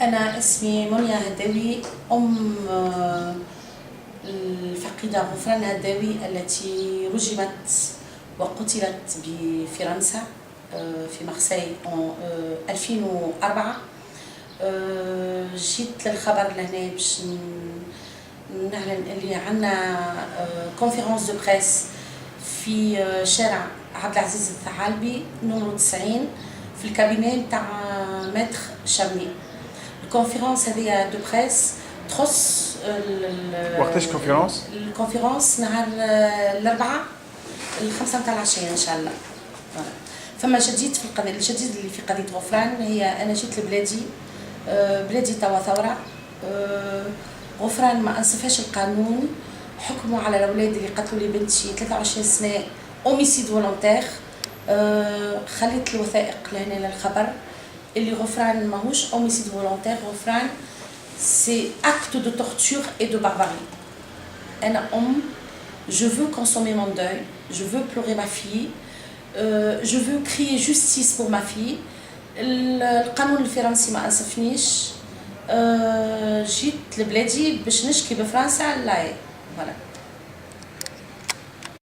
أنا اسمي منيا هداوي، أم الفقيدة غفران هداوي التي رجمت وقتلت بفرنسا في مارسي 2004. جيت للخبر لهنا باش نعلن اللي عندنا كونفيرونس دو بريس في شارع عبد العزيز الثعالبي نمرو 90 في الكابيني نتاع متر شامي. الكونفيرونس هذه دو بريس تخص وقتاش كونفيرونس؟ الكونفيرونس نهار الأربعاء 5 متاع العشية إن شاء الله. فما جديد في القضية، الجديد اللي في قضية غفران هي أنا جيت لبلادي، بلادي توا ثورة. غفران ما أنصفهاش القانون، حكموا على الأولاد اللي قتلوا لي بنتي 23 سنة اوميسيد فولونتير. خليت الوثائق لهنا للخبر اللي غفران ماهوش اوميسيد فولونتير، غفران سي اكت دو تورتور اي دو بارباري. أنا je veux consommer mon deuil, je veux pleurer ma fille, je veux crier justice pour ma fille. القانون الفرنسي ما أنصفنيش. جيت لبلادي باش نشكي بفرنسا لا فوالا.